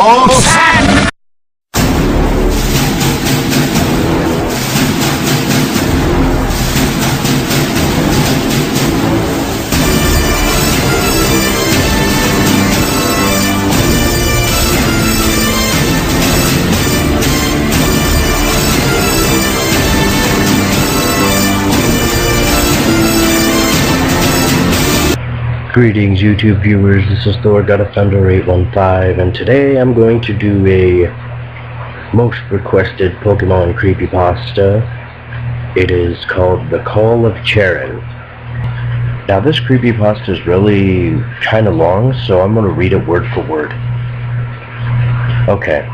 All set! Greetings YouTube viewers, this is ThorGodofThunder815, and today I'm going to do a most requested Pokemon Creepypasta. It is called the Call of Charon. Now this Creepypasta is really kinda long, so I'm going to read it word for word. Okay,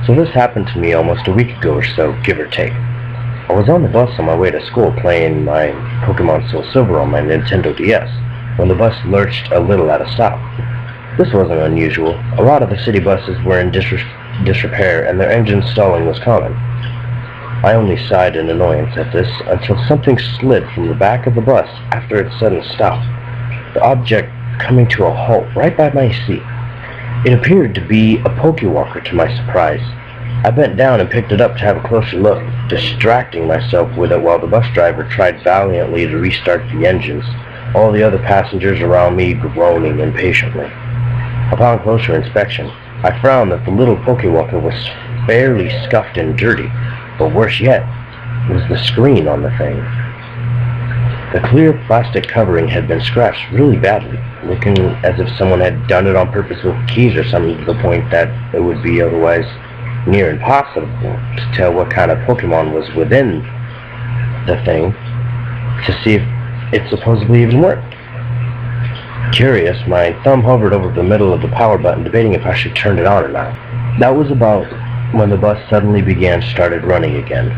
so this happened to me almost a week ago or so, give or take. I was on the bus on my way to school playing my Pokemon Soul Silver on my Nintendo DS. When the bus lurched a little at a stop. This wasn't unusual. A lot of the city buses were in disrepair and their engine stalling was common. I only sighed in annoyance at this until something slid from the back of the bus after its sudden stop, the object coming to a halt right by my seat. It appeared to be a Pokewalker to my surprise. I bent down and picked it up to have a closer look, distracting myself with it while the bus driver tried valiantly to restart the engines. All the other passengers around me groaning impatiently. Upon closer inspection, I found that the little Pokewalker was fairly scuffed and dirty, but worse yet was the screen on the thing. The clear plastic covering had been scratched really badly, looking as if someone had done it on purpose with keys or something, to the point that it would be otherwise near impossible to tell what kind of Pokemon was within the thing to see if it supposedly even worked. Curious, my thumb hovered over the middle of the power button, debating if I should turn it on or not. That was about when the bus suddenly started running again.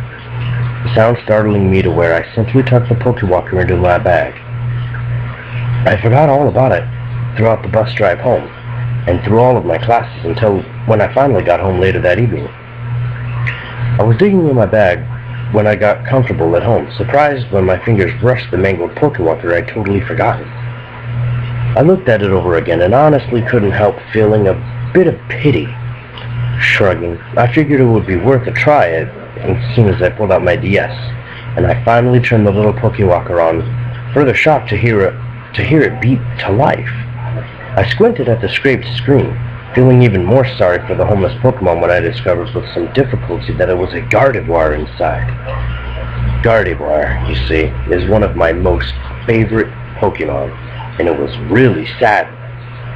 The sound startling me to where I simply tucked the Pokewalker into my bag. I forgot all about it throughout the bus drive home, and through all of my classes until when I finally got home later that evening. I was digging in my bag when I got comfortable at home, surprised when my fingers brushed the mangled Pokewalker I'd totally forgotten. I looked at it over again and honestly couldn't help feeling a bit of pity. Shrugging, I figured it would be worth a try as soon as I pulled out my DS, and I finally turned the little Pokewalker on, further shocked to hear it beat to life. I squinted at the scraped screen, feeling even more sorry for the homeless Pokemon when I discovered with some difficulty that it was a Gardevoir inside. Gardevoir, you see, is one of my most favorite Pokemon, and it was really sad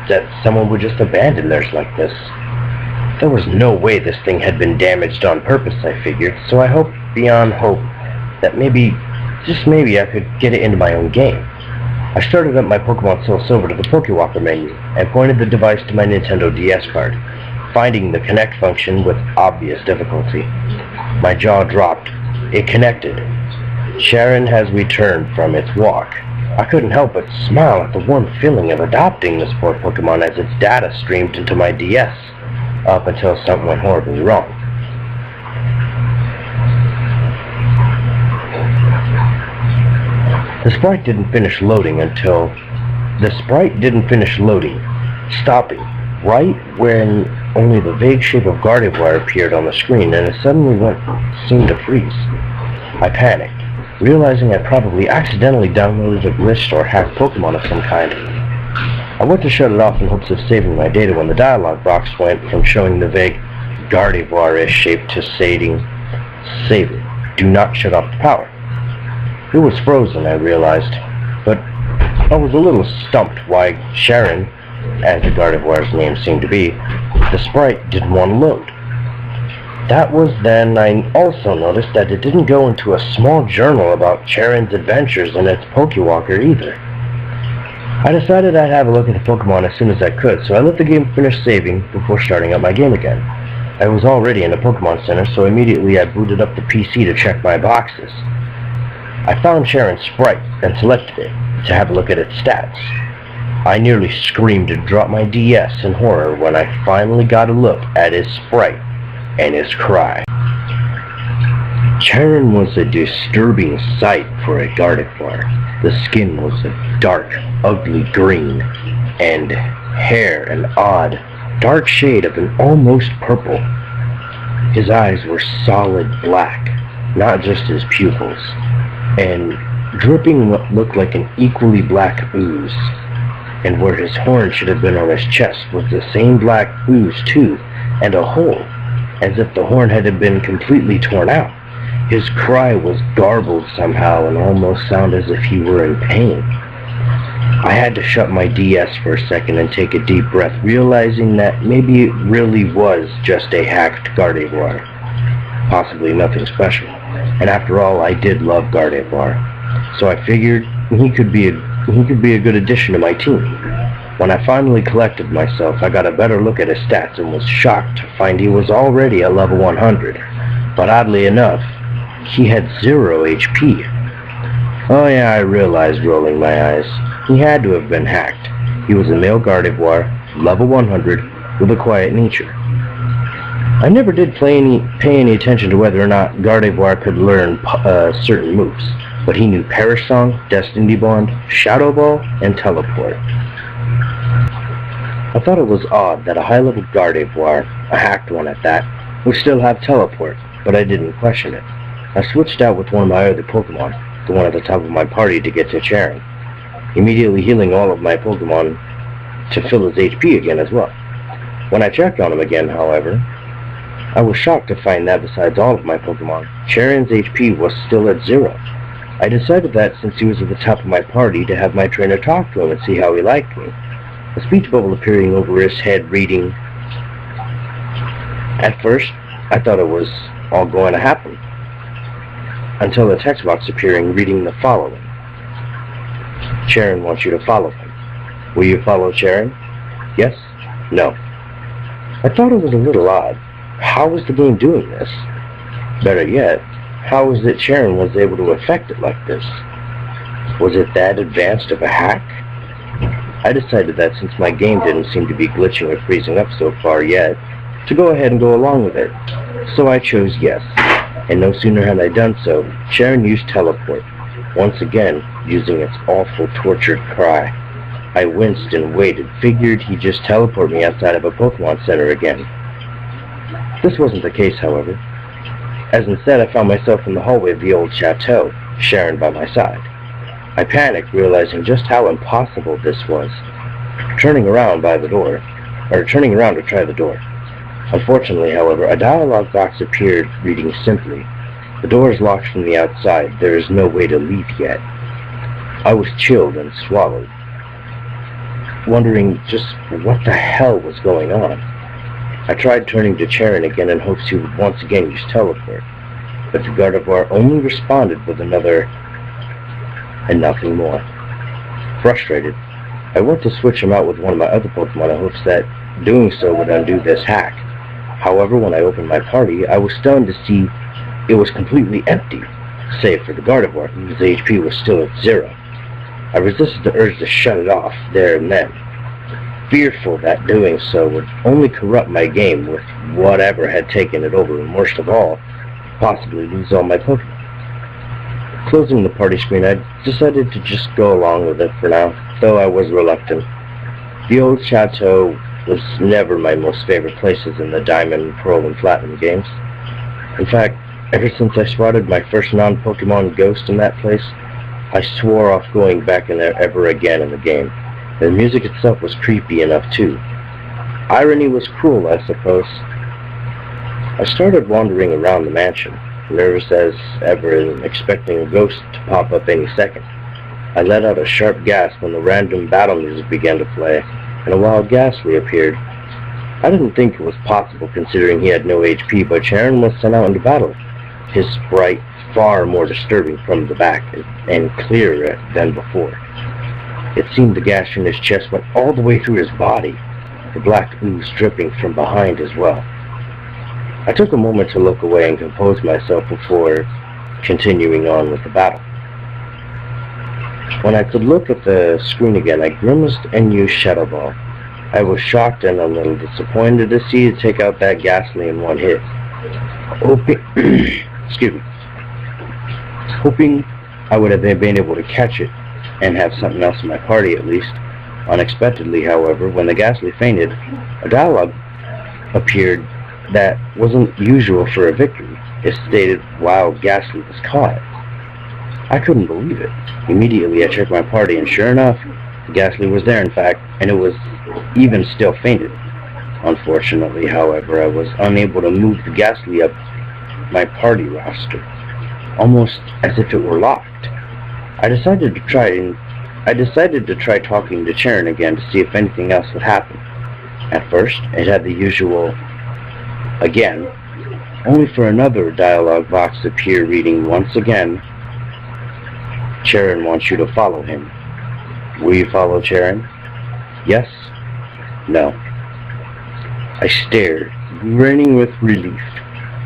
that someone would just abandon theirs like this. There was no way this thing had been damaged on purpose, I figured, so I hoped beyond hope that maybe, just maybe, I could get it into my own game. I started up my Pokemon Soul Silver to the Pokewalker menu and pointed the device to my Nintendo DS card, finding the connect function with obvious difficulty. My jaw dropped. It connected. Charon has returned from its walk. I couldn't help but smile at the warm feeling of adopting this poor Pokemon as its data streamed into my DS, up until something went horribly wrong. The sprite didn't finish loading, stopping right when only the vague shape of Gardevoir appeared on the screen, and it suddenly seemed to freeze. I panicked, realizing I probably accidentally downloaded a glitched or hacked Pokemon of some kind. I went to shut it off in hopes of saving my data when the dialog box went from showing the vague Gardevoir-ish shape to stating, "Save it. Do not shut off the power." It was frozen, I realized, but I was a little stumped why Charon, as the Gardevoir's name seemed to be, the sprite didn't want to load. That was then I also noticed that it didn't go into a small journal about Charon's adventures and its Pokewalker either. I decided I'd have a look at the Pokemon as soon as I could, so I let the game finish saving before starting up my game again. I was already in a Pokemon Center, so immediately I booted up the PC to check my boxes. I found Charon's sprite and selected it to have a look at its stats. I nearly screamed and dropped my DS in horror when I finally got a look at his sprite and his cry. Charon was a disturbing sight for a Gardevoir. The skin was a dark, ugly green, and hair an odd, dark shade of an almost purple. His eyes were solid black, not just his pupils, and dripping what looked like an equally black ooze. And where his horn should have been on his chest was the same black ooze too, and a hole, as if the horn had been completely torn out. His cry was garbled somehow and almost sounded as if he were in pain. I had to shut my DS for a second and take a deep breath, realizing that maybe it really was just a hacked Gardevoir. Possibly nothing special. And after all, I did love Gardevoir. So I figured he could be a good addition to my team. When I finally collected myself, I got a better look at his stats and was shocked to find he was already at level 100. But oddly enough, he had 0 HP. Oh yeah, I realized, rolling my eyes. He had to have been hacked. He was a male Gardevoir, level 100, with a quiet nature. I never did pay any attention to whether or not Gardevoir could learn certain moves, but he knew Perish Song, Destiny Bond, Shadow Ball, and Teleport. I thought it was odd that a high-level Gardevoir, a hacked one at that, would still have Teleport, but I didn't question it. I switched out with one of my other Pokemon, the one at the top of my party, to get to Charon, immediately healing all of my Pokemon to fill his HP again as well. When I checked on him again, however, I was shocked to find that besides all of my Pokemon, Charon's HP was still at 0. I decided that since he was at the top of my party to have my trainer talk to him and see how he liked me. A speech bubble appearing over his head reading, "At first, I thought it was all going to happen, until a text box appearing reading the following. Charon wants you to follow him. Will you follow Charon? Yes? No." I thought it was a little odd. How was the game doing this? Better yet, how was it Charon was able to affect it like this? Was it that advanced of a hack? I decided that since my game didn't seem to be glitching or freezing up so far yet, to go ahead and go along with it. So I chose yes, and no sooner had I done so, Charon used Teleport, once again using its awful tortured cry. I winced and waited, figured he'd just teleport me outside of a Pokemon Center again. This wasn't the case, however, as instead I found myself in the hallway of the old chateau, Charon by my side. I panicked, realizing just how impossible this was, turning around to try the door. Unfortunately, however, a dialogue box appeared reading simply, "The door is locked from the outside. There is no way to leave yet." I was chilled and swallowed, wondering just what the hell was going on. I tried turning to Charon again in hopes he would once again use Teleport, but the Gardevoir only responded with another and nothing more. Frustrated, I went to switch him out with one of my other Pokemon in hopes that doing so would undo this hack. However, when I opened my party, I was stunned to see it was completely empty, save for the Gardevoir, whose HP was still at 0. I resisted the urge to shut it off there and then, fearful that doing so would only corrupt my game with whatever had taken it over, and worst of all, possibly lose all my Pokemon. Closing the party screen, I decided to just go along with it for now, though I was reluctant. The old chateau was never my most favorite places in the Diamond, Pearl, and Platinum games. In fact, ever since I spotted my first non-Pokemon ghost in that place, I swore off going back in there ever again in the game. The music itself was creepy enough too. Irony was cruel, I suppose. I started wandering around the mansion, nervous as ever and expecting a ghost to pop up any second. I let out a sharp gasp when the random battle music began to play, and a wild Ghastly appeared. I didn't think it was possible considering he had no HP, but Charon was sent out into battle, his sprite far more disturbing from the back and clearer than before. It seemed the gash in his chest went all the way through his body, the black ooze dripping from behind as well. I took a moment to look away and compose myself before continuing on with the battle. When I could look at the screen again, I grimaced and used Shadow Ball. I was shocked and a little disappointed to see it take out that Ghastly in one hit. Hoping I would have been able to catch it and have something else in my party at least, Unexpectedly, however, when the Ghastly fainted, a dialogue appeared that wasn't usual for a victory. It stated, "While Ghastly was caught." I couldn't believe it. Immediately I checked my party, and sure enough, Ghastly was there in fact, and it was even still fainted. Unfortunately, however, I was unable to move the Ghastly up my party roster, almost as if it were locked. I decided to try talking to Charon again to see if anything else would happen. At first, it had the usual "again," only for another dialogue box to appear reading once again, "Charon wants you to follow him. Will you follow Charon? Yes? No?" I stared, grinning with relief,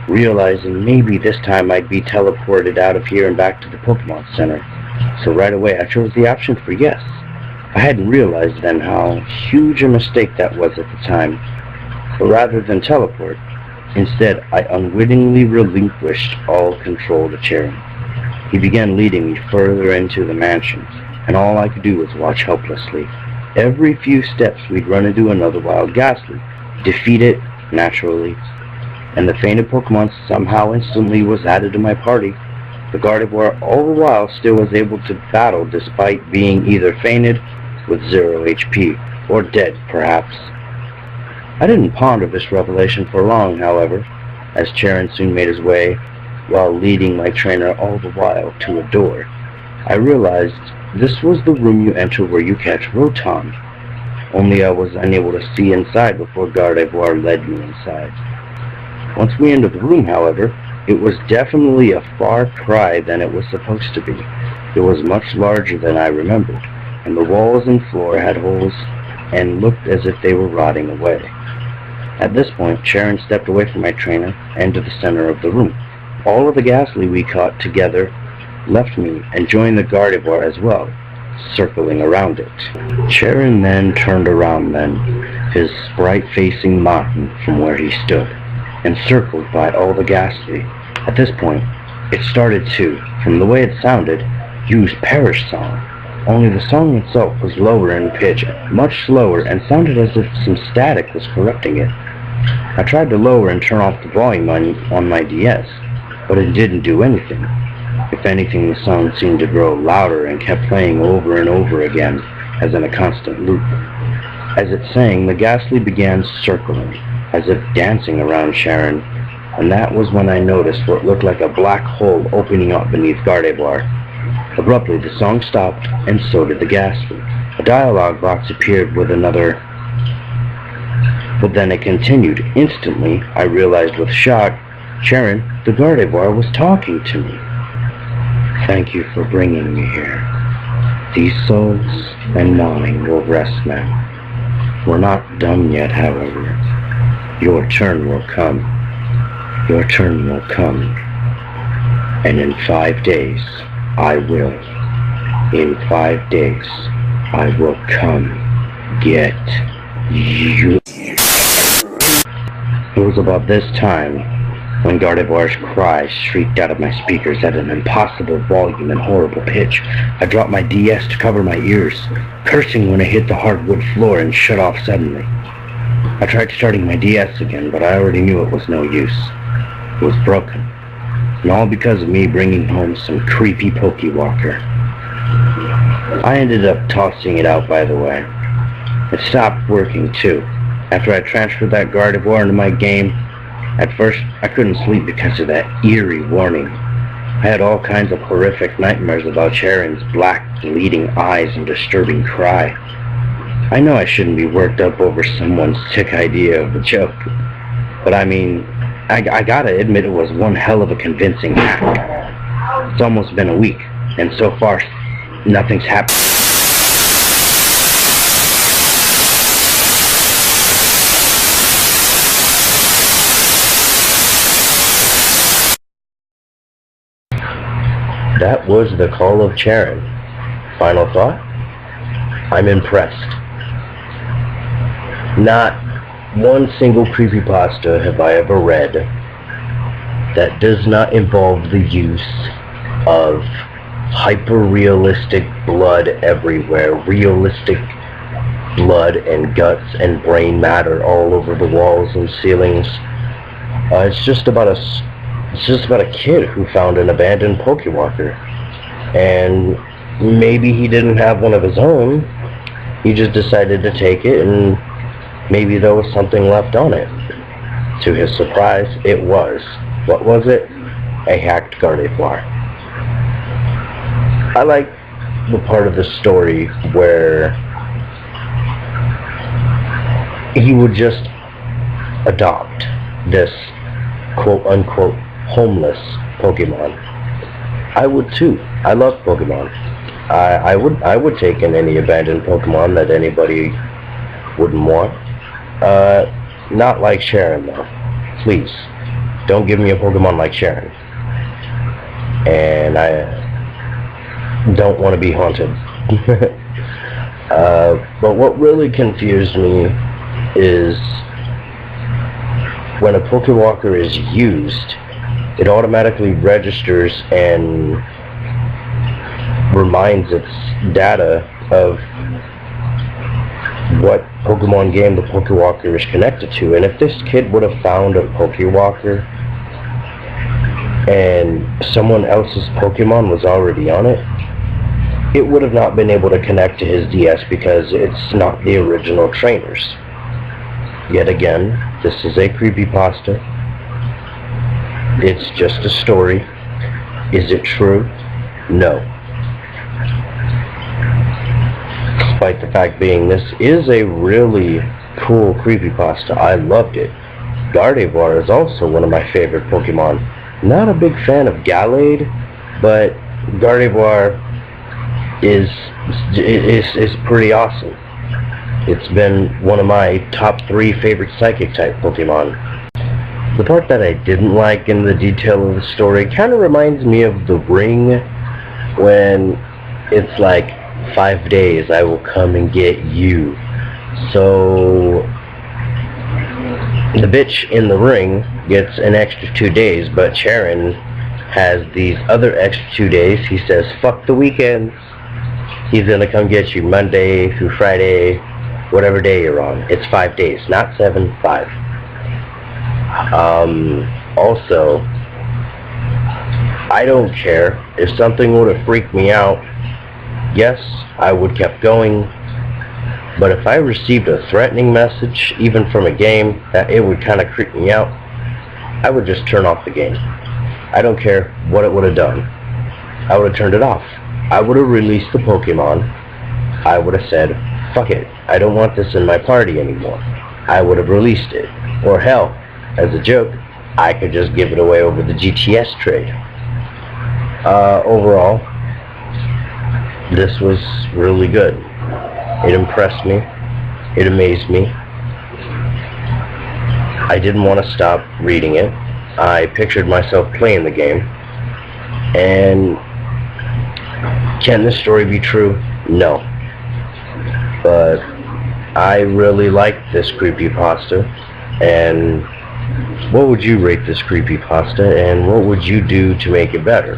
realizing maybe this time I'd be teleported out of here and back to the Pokemon Center. So right away I chose the option for yes. I hadn't realized then how huge a mistake that was at the time. But rather than teleport, instead I unwittingly relinquished all control to Charon. He began leading me further into the mansion, and all I could do was watch helplessly. Every few steps we'd run into another wild Ghastly, defeat it naturally, and the fainted Pokemon somehow instantly was added to my party. The Gardevoir all the while still was able to battle despite being either fainted with 0 HP or dead perhaps. I didn't ponder this revelation for long, however, as Charon soon made his way while leading my trainer all the while to a door. I realized this was the room you enter where you catch Rotom, only I was unable to see inside before Gardevoir led me inside. Once we entered the room, however, it was definitely a far cry than it was supposed to be. It was much larger than I remembered, and the walls and floor had holes and looked as if they were rotting away. At this point, Charon stepped away from my trainer and to the center of the room. All of the Ghastly we caught together left me and joined the Gardevoir as well, circling around it. Charon then turned around his sprite facing Martin from where he stood, encircled by all the Ghastly. At this point, it started to, from the way it sounded, use Perish Song, only the song itself was lower in pitch, much slower, and sounded as if some static was corrupting it. I tried to lower and turn off the volume on my DS, but it didn't do anything. If anything, the song seemed to grow louder and kept playing over and over again, as in a constant loop. As it sang, the Ghastly began circling, as if dancing around Charon, and that was when I noticed what looked like a black hole opening up beneath Gardevoir. Abruptly, the song stopped, and so did the Ghastly. A dialogue box appeared with another, but then it continued. Instantly, I realized with shock, Charon, the Gardevoir, was talking to me. "Thank you for bringing me here. These souls and mine will rest now. We're not done yet, however. Your turn will come. Your turn will come. And in 5 days, I will. In 5 days, I will come get you." It was about this time when Gardevoir's cries shrieked out of my speakers at an impossible volume and horrible pitch. I dropped my DS to cover my ears, cursing when it hit the hardwood floor and shut off suddenly. I tried starting my DS again, but I already knew it was no use. It was broken, and all because of me bringing home some creepy Pokewalker. I ended up tossing it out, by the way. It stopped working too. After I transferred that Gardevoir into my game, at first I couldn't sleep because of that eerie warning. I had all kinds of horrific nightmares about Charon's black, bleeding eyes and disturbing cry. I know I shouldn't be worked up over someone's sick idea of a joke, but I mean, I gotta admit it was one hell of a convincing hack. It's almost been a week, and so far, nothing's happened. That was the Call of Charon. Final thought? I'm impressed. Not one single creepypasta have I ever read that does not involve the use of hyper-realistic blood everywhere, realistic blood and guts and brain matter all over the walls and ceilings. It's just about a kid who found an abandoned Pokewalker, and maybe he didn't have one of his own. He just decided to take it, and maybe there was something left on it. To his surprise, it was. What was it? A hacked Gardevoir. I like the part of the story where he would just adopt this quote-unquote homeless Pokemon. I would too. I love Pokemon. I would take in any abandoned Pokemon that anybody wouldn't want. Not like Charon though. Please, don't give me a Pokemon like Charon. And I don't want to be haunted. But what really confused me is when a Pokewalker is used, it automatically registers and reminds its data of what Pokemon game the Pokewalker is connected to. And if this kid would have found a Pokewalker and someone else's Pokemon was already on it, it would have not been able to connect to his DS because it's not the original trainers. Yet again, this is a creepypasta. It's just a story. Is it true? No. Despite the fact being this is a really cool creepypasta. I loved it. Gardevoir is also one of my favorite Pokemon. Not a big fan of Gallade, but Gardevoir is pretty awesome. It's been one of my top 3 favorite Psychic type Pokemon. The part that I didn't like in the detail of the story kind of reminds me of The Ring, when it's like 5 days I will come and get you. So the bitch in The Ring gets an extra 2 days, but Charon has these other extra 2 days. He says fuck the weekends. He's gonna come get you Monday through Friday, whatever day you're on. It's 5 days, not 7, 5. Also, I don't care if something would have freaked me out. Yes, I would kept going, but if I received a threatening message, even from a game, that it would kind of creep me out, I would just turn off the game. I don't care what it would have done. I would have turned it off. I would have released the Pokemon. I would have said, fuck it, I don't want this in my party anymore. I would have released it. Or hell, as a joke, I could just give it away over the GTS trade. Overall, this was really good. It impressed me. It amazed me. I didn't want to stop reading it. I pictured myself playing the game. And can this story be true? No. But I really liked this creepypasta. And what would you rate this creepypasta, and what would you do to make it better?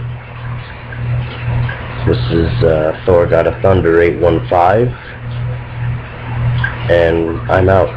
This is ThorGodofThunder815, and I'm out.